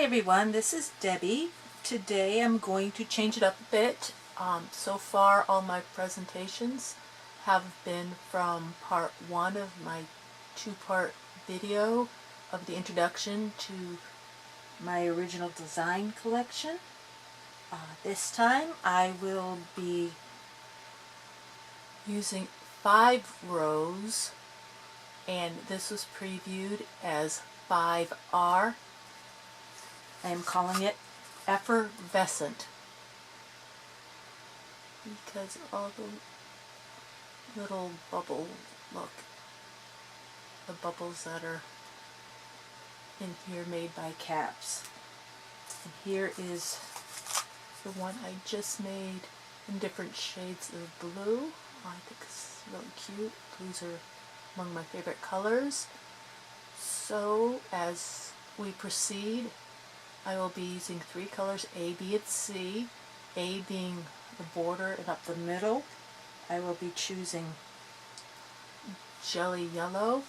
Hi everyone, this is Debbie. Today I'm going to change it up a bit. So far all my presentations have been from part one of my two-part video of the introduction to my original design collection. This time I will be using 5 rows, and this was previewed as 5R. I am calling it effervescent because all the little bubble, look, the bubbles that are in here made by caps. And here is the one I just made in different shades of blue. I think it's really cute. Blues are among my favorite colors. So as we proceed, I will be using 3 colors, A, B, and C. A being the border and up the middle. I will be choosing jelly yellow,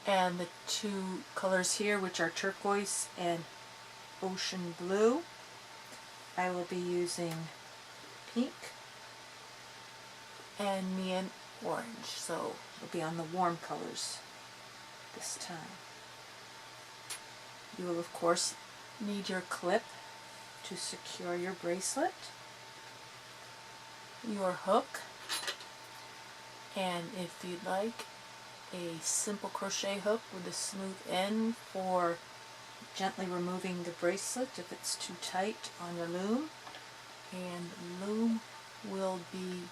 and the 2 colors here, which are turquoise and ocean blue. I will be using pink and neon orange, so it'll be on the warm colors this time. You will of course need your clip to secure your bracelet, your hook, and if you'd like, a simple crochet hook with a smooth end for gently removing the bracelet if it's too tight on your loom. And loom will be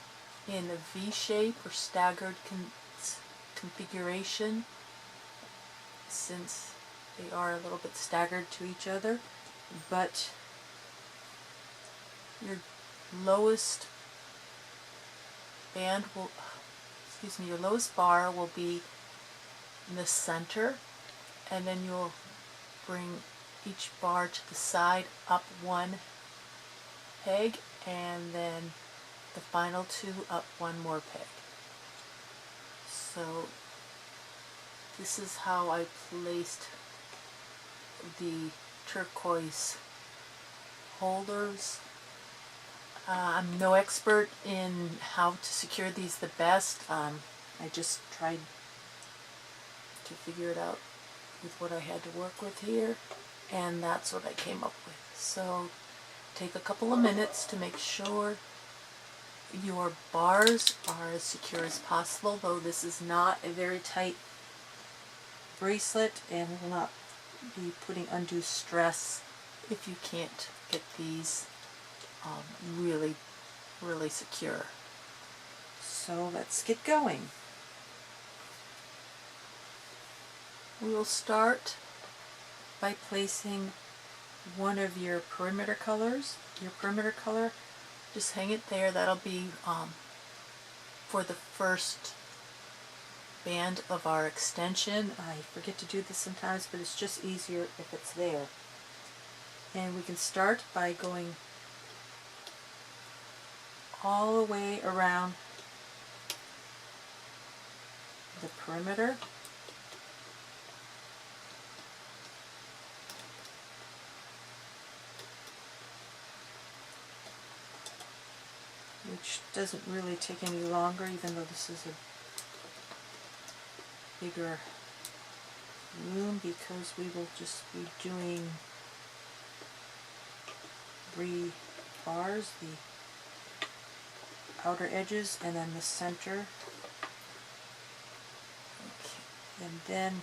in a V shape or staggered configuration, since they are a little bit staggered to each other, but your lowest band will, your lowest bar will be in the center, and then you'll bring each bar to the side up 1 peg, and then the final 2 up 1 more peg. So this is how I placed the turquoise holders. I'm no expert in how to secure these the best. I just tried to figure it out with what I had to work with here, and that's what I came up with. So take a couple of minutes to make sure your bars are as secure as possible, though this is not a very tight bracelet and will not be putting undue stress if you can't get these really secure. So let's get going. We will start by placing one of your perimeter colors. Your perimeter color, just hang it there. That'll be for the first band of our extension. I forget to do this sometimes, but it's just easier if it's there. And we can start by going all the way around the perimeter. Which doesn't really take any longer, even though this is a bigger loom, because we will just be doing 3 bars, the outer edges and then the center. Okay. And then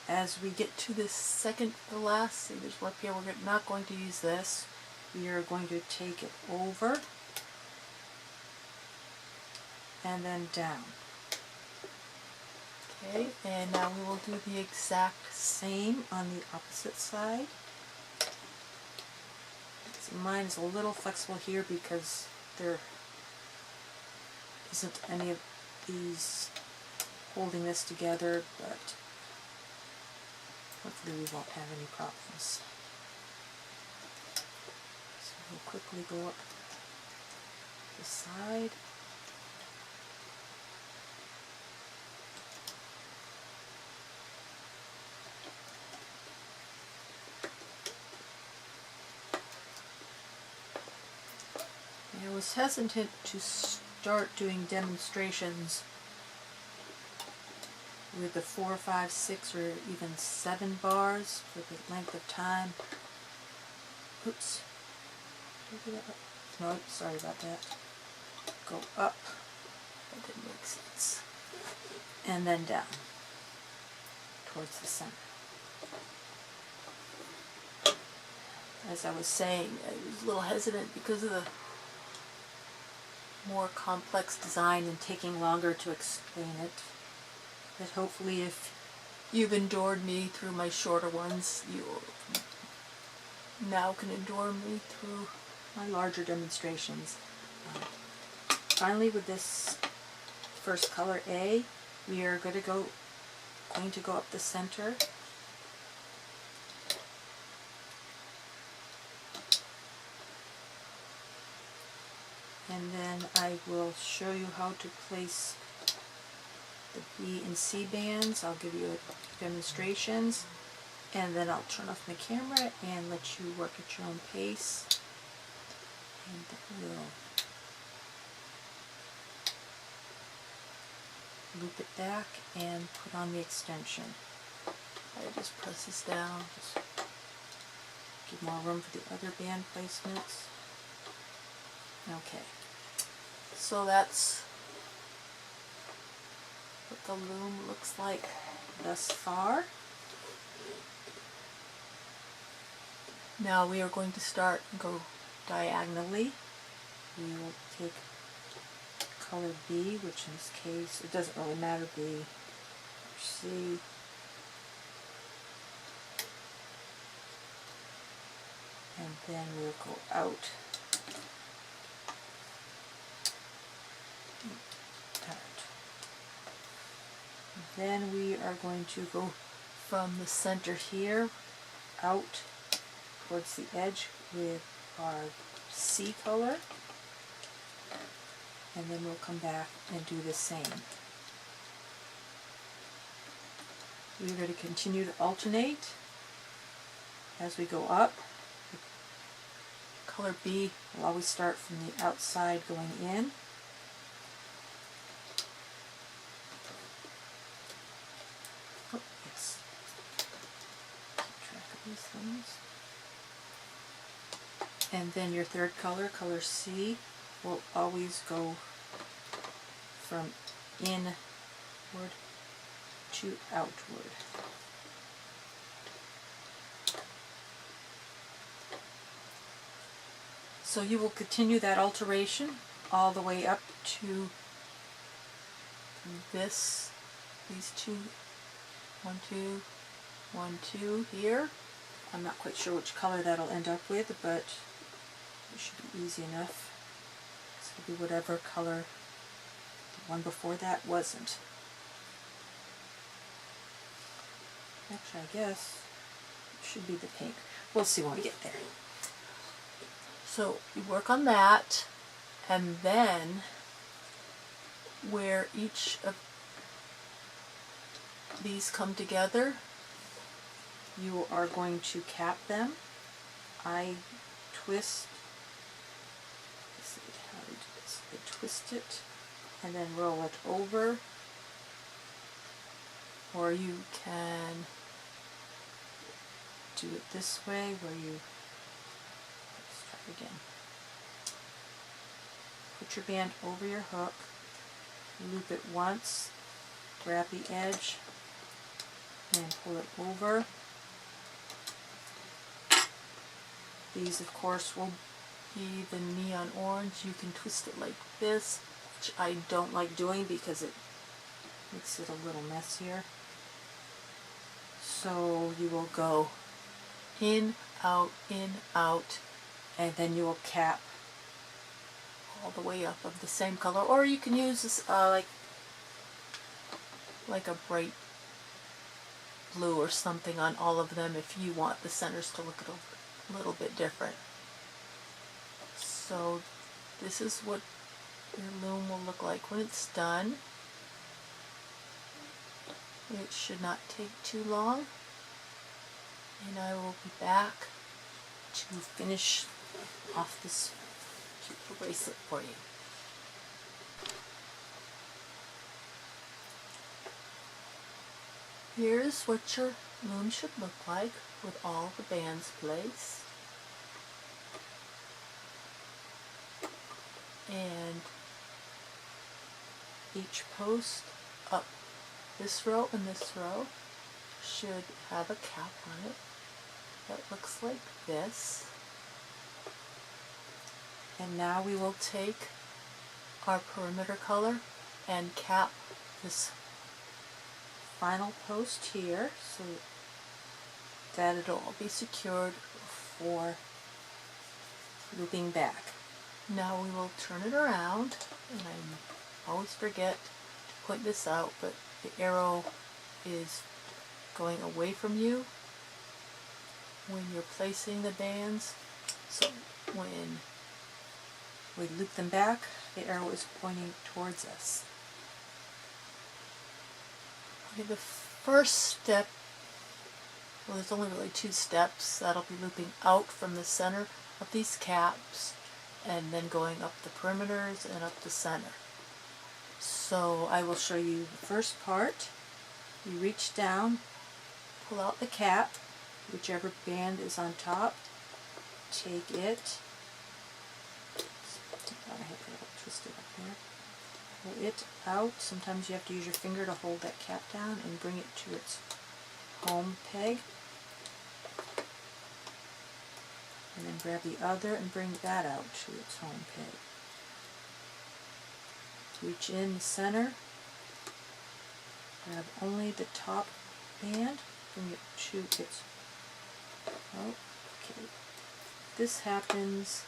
as we get to this second to last, see there's one up here, we're not going to use this. We are going to take it over and then down. Okay, and now we will do the exact same on the opposite side. So mine is a little flexible here because there isn't any of these holding this together, but hopefully we won't have any problems. So we'll quickly go up the side. I was hesitant to start doing demonstrations with the 4, 5, 6, or even 7 bars for the length of time. Oops. Did I do that? No, sorry about that. Go up. That didn't make sense. And then down towards the center. As I was saying, I was a little hesitant because of the more complex design and taking longer to explain it. But hopefully if you've endured me through my shorter ones, you now can endure me through my larger demonstrations. Finally, with this first color A, we are going to go up the center. And then I will show you how to place the B and C bands. I'll give you demonstrations, and then I'll turn off my camera and let you work at your own pace. And then we'll loop it back and put on the extension. I just press this down, just give more room for the other band placements. Okay, so that's what the loom looks like thus far. Now we are going to start and go diagonally. We will take color B, which in this case, it doesn't really matter, B or C. And then we'll go out. Then we are going to go from the center here out towards the edge with our C color, and then we'll come back and do the same. We're going to continue to alternate as we go up. Color B will always start from the outside going in. Oh, yes. Keep track of these things. And then your third color, color C, will always go from inward to outward. So you will continue that alteration all the way up to these two, 1, 2, 1, 2 here. I'm not quite sure which color that'll end up with, but it should be easy enough. This will be whatever color the one before that wasn't. Actually, I guess it should be the pink. We'll see when we get there. So you work on that, and then where each of these come together, you are going to cap them. I twist, let's see how to do this. I twist it and then roll it over, or you can do it this way where you, let's try again. Put your band over your hook, loop it once, grab the edge, and pull it over. These, of course, will be the neon orange. You can twist it like this, which I don't like doing because it makes it a little messier. So you will go in, out, and then you will cap all the way up of the same color. Or you can use this like a bright blue or something on all of them if you want the centers to look a little bit different. So this is what your loom will look like when it's done. It should not take too long, and I will be back to finish off this cute little bracelet for you. Here's what your loom should look like with all the bands placed. And each post up this row and this row should have a cap on it that looks like this. And now we will take our perimeter color and cap this final post here so that it'll all be secured for looping back. Now we will turn it around, and I always forget to point this out, but the arrow is going away from you when you're placing the bands, so when we loop them back, the arrow is pointing towards us. Okay, the first step, well, there's only really two steps. That'll be looping out from the center of these caps and then going up the perimeters and up the center. So I will show you the first part. You reach down, pull out the cap, whichever band is on top, take it, I have it all twisted up there, pull it out. Sometimes you have to use your finger to hold that cap down and bring it to its home peg. And then grab the other and bring that out to its home peg. Reach in the center, grab only the top band, bring it to its, oh, okay. This happens,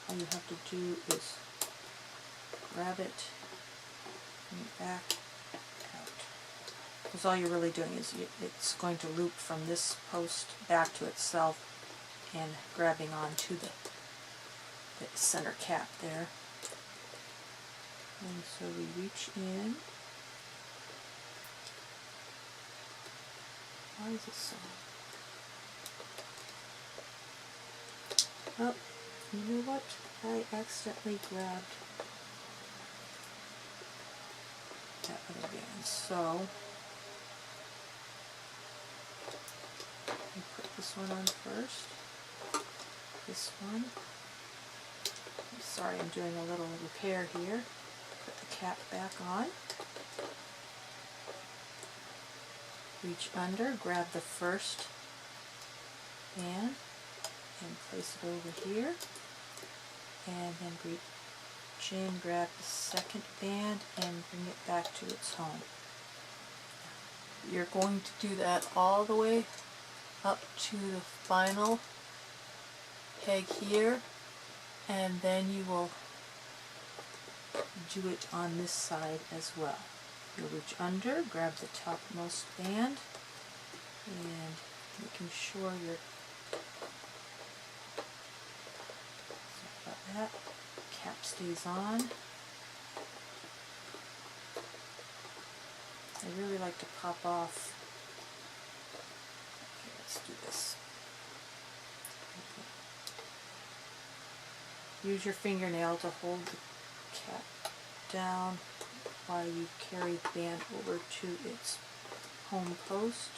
all you have to do is grab it, bring it back out. Because all you're really doing is it's going to loop from this post back to itself and grabbing onto the center cap there. And so we reach in. Why is it so? Oh, you know what? I accidentally grabbed that other band. So we put this one on first. This one. Sorry, I'm doing a little repair here. Put the cap back on. Reach under, grab the first band and place it over here. And then reach in, grab the second band and bring it back to its home. You're going to do that all the way up to the final peg here, and then you will do it on this side as well. You'll reach under, grab the topmost band, and making sure your that cap stays on. I really like to pop off. Okay, let's do this. Use your fingernail to hold the cap down while you carry the band over to its home post.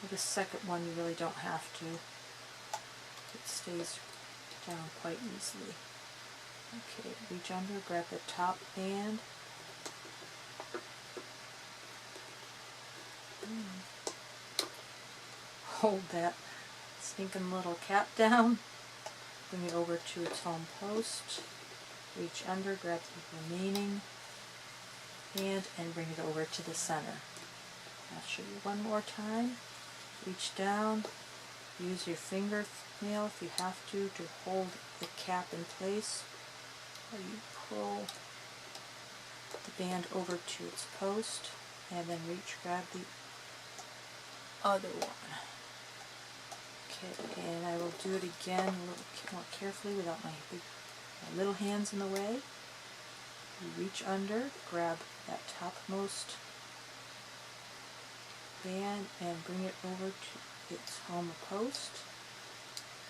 With the second one you really don't have to. It stays down quite easily. Okay, reach under, grab the top band. Hold that stinking little cap down. Bring it over to its home post. Reach under, grab the remaining band and bring it over to the center. I'll show you one more time. Reach down, use your fingernail if you have to hold the cap in place, or you pull the band over to its post and then reach, grab the other one. Okay, and I will do it again a little more carefully without my little hands in the way. You reach under, grab that topmost band and bring it over to its home post.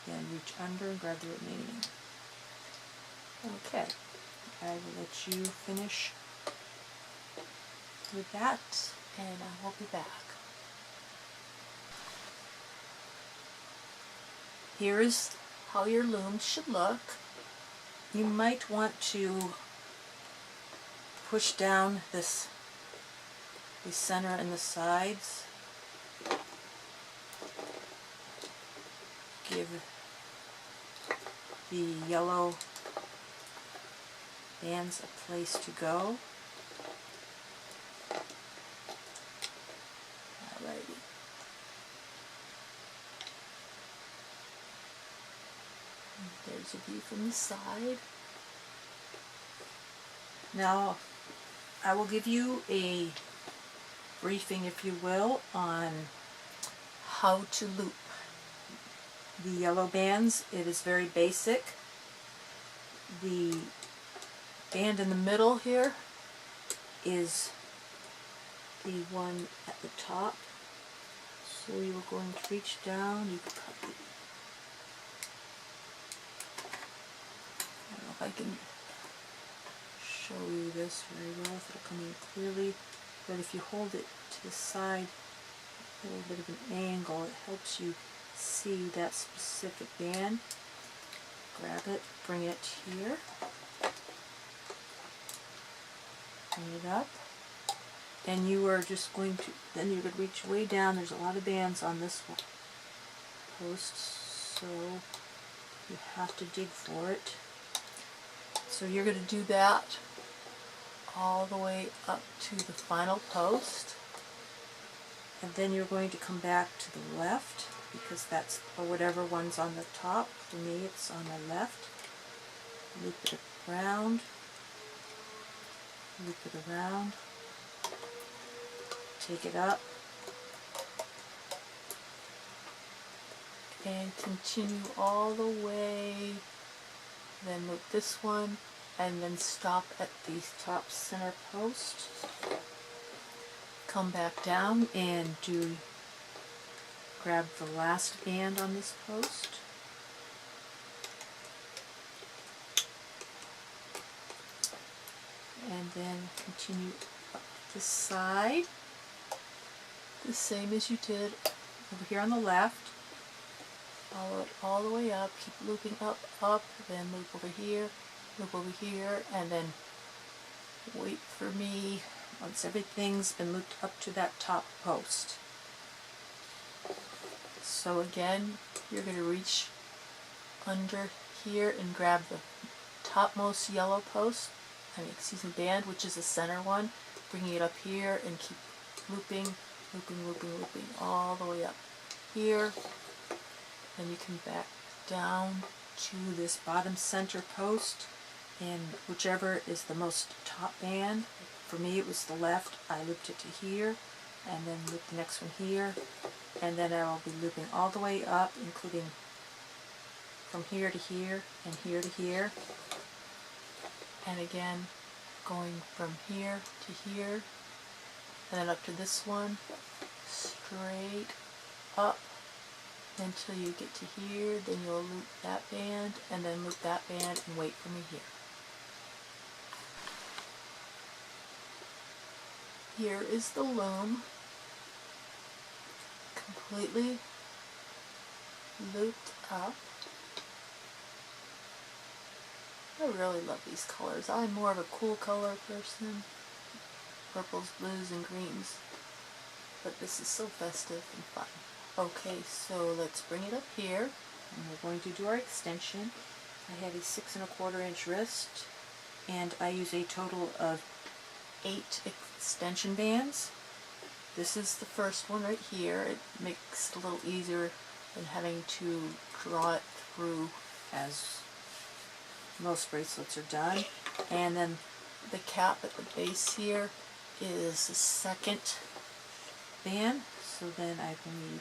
Then reach under and grab the remaining. Okay, I will let you finish with that, and I will be back. Here is how your loom should look. You might want to push down the center and the sides. Give the yellow bands a place to go. Alrighty. There's a view from the side. Now, I will give you a briefing, if you will, on how to loop the yellow bands. It is very basic. The band in the middle here is the one at the top. So you're going to reach down. You could probably, I don't know if I can show you this very well, if it'll come in clearly, but if you hold it to the side, a little bit of an angle, it helps you see that specific band. Grab it, bring it here, bring it up, and you are just going to, then you could reach way down. There's a lot of bands on this one post, so you have to dig for it. So you're going to do that all the way up to the final post, and then you're going to come back to the left, because that's, or whatever one's on the top. For me, it's on the left. Loop it around, loop it around, take it up, and continue all the way, then loop this one, and then stop at the top center post. Come back down and grab the last band on this post. And then continue up this side, the same as you did over here on the left. Follow it all the way up, keep looping up, up, then loop over here, and then wait for me once everything's been looped up to that top post. So again, you're going to reach under here and grab the topmost yellow post, band, which is the center one, bringing it up here and keep looping, looping all the way up here. Then you come back down to this bottom center post, and whichever is the most top band, for me it was the left, I looped it to here, and then loop the next one here, and then I will be looping all the way up, including from here to here, and here to here, and again going from here to here, and then up to this one, straight up until you get to here. Then you'll loop that band, and then loop that band, and wait for me here. Here is the loom, completely looped up. I really love these colors. I'm more of a cool color person. Purples, blues, and greens. But this is so festive and fun. Okay, so let's bring it up here, and we're going to do our extension. I have a 6 1/4 inch wrist, and I use a total of 8 extension bands. This is the first one right here. It makes it a little easier than having to draw it through as most bracelets are done. And then the cap at the base here is the second band, so then I will need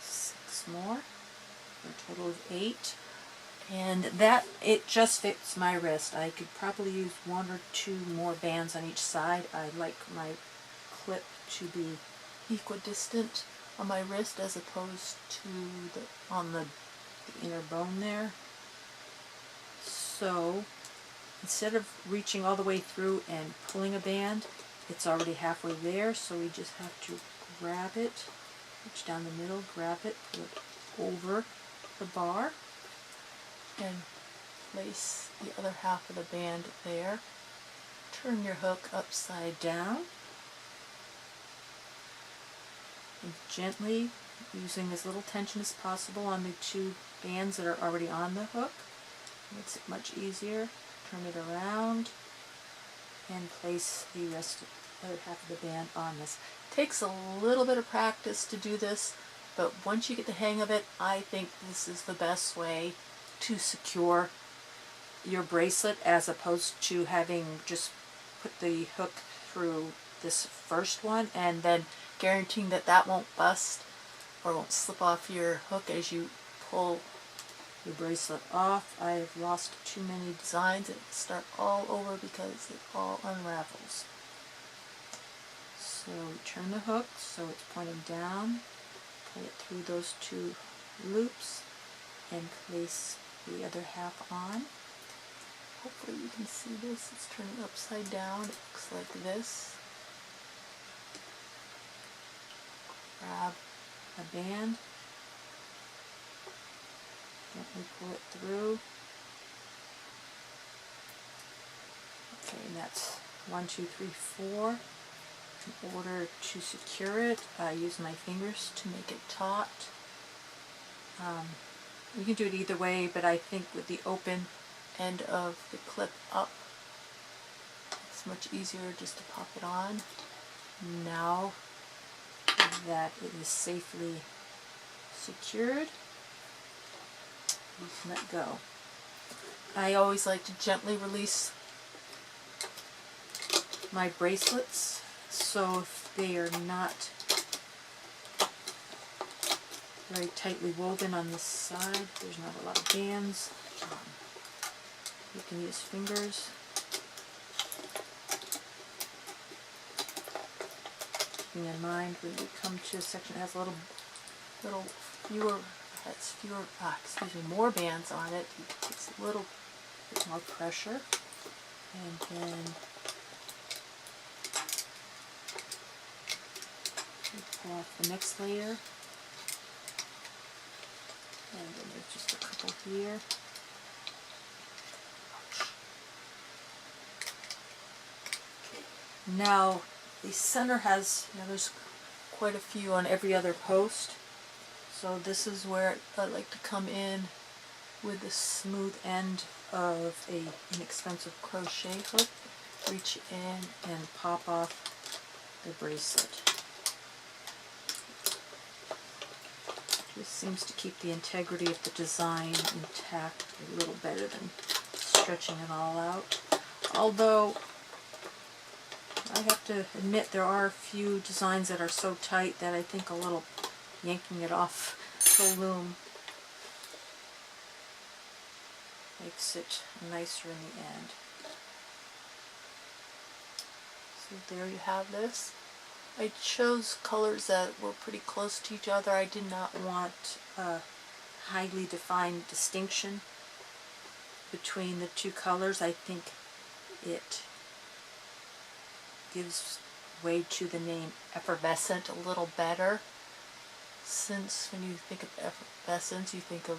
6 more for a total of 8. And that, it just fits my wrist. I could probably use 1 or 2 more bands on each side. I like my clip to be equidistant on my wrist as opposed to on the inner bone there. So instead of reaching all the way through and pulling a band, it's already halfway there, so we just have to grab it, reach down the middle, grab it, pull it over the bar, and place the other half of the band there. Turn your hook upside down, and gently, using as little tension as possible on the two bands that are already on the hook. Makes it much easier. Turn it around and place the other half of the band on this. Takes a little bit of practice to do this, but once you get the hang of it, I think this is the best way to secure your bracelet, as opposed to having just put the hook through this first one and then guaranteeing that that won't bust or won't slip off your hook as you pull your bracelet off. I've lost too many designs and start all over because it all unravels. So turn the hook so it's pointing down, pull it through those two loops, and place the other half on. Hopefully you can see this. It's turning upside down. It looks like this. Grab a band, gently pull it through. Okay, and that's 1, 2, 3, 4. In order to secure it, I use my fingers to make it taut. You can do it either way, but I think with the open end of the clip up, it's much easier just to pop it on. Now that it is safely secured, you can let go. I always like to gently release my bracelets, so if they are not very tightly woven on this side, there's not a lot of bands, you can use fingers. Keeping in mind when you come to a section that has more bands on it, it takes a little bit more pressure. And then you pull off the next layer. And then there's just a couple here. Now the center has, there's quite a few on every other post. So this is where I like to come in with the smooth end of a inexpensive crochet hook. Reach in and pop off the bracelet. This seems to keep the integrity of the design intact a little better than stretching it all out. Although I have to admit there are a few designs that are so tight that I think a little yanking it off the loom makes it nicer in the end. So there you have this. I chose colors that were pretty close to each other. I did not want a highly defined distinction between the two colors. I think it gives way to the name Effervescent a little better, since when you think of effervescence you think of,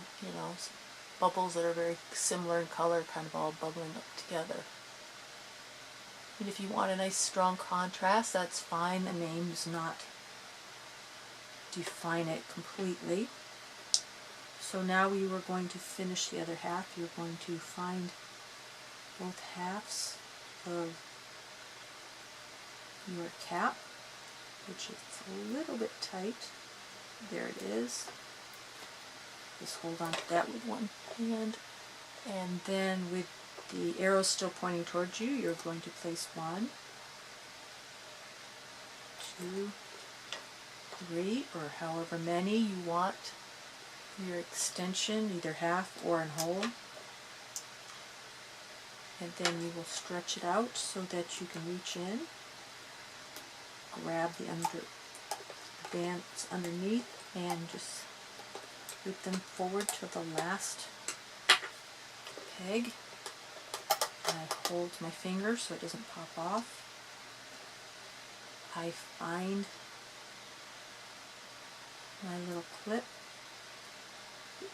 bubbles that are very similar in color, kind of all bubbling up together. And if you want a nice strong contrast, that's fine. The name does not define it completely. So now we were going to finish the other half. You're going to find both halves of your cap, which is a little bit tight. There it is. Just hold on to that with one hand, and then with the arrow still pointing towards you, you're going to place 1, 2, 3, or however many you want your extension, either half or in whole. And then you will stretch it out so that you can reach in, grab the bands underneath, and just loop them forward to the last peg. I hold my finger so it doesn't pop off. I find my little clip.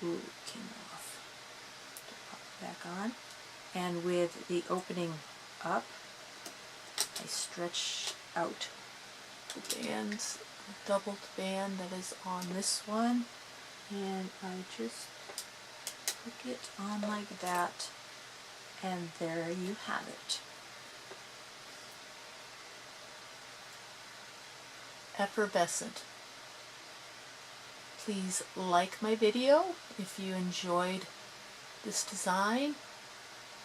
Ooh, it came off. Pop it back on. And with the opening up, I stretch out the bands, the doubled band that is on this one, and I just hook it on like that, and there you have it. Effervescent. Please like my video if you enjoyed this design.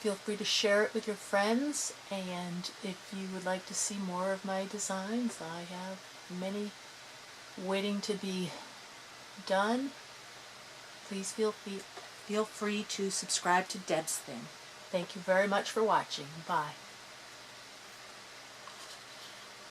Feel free to share it with your friends, and if you would like to see more of my designs, I have many waiting to be done. Please feel free to subscribe to Deb's Thing. Thank you very much for watching. Bye.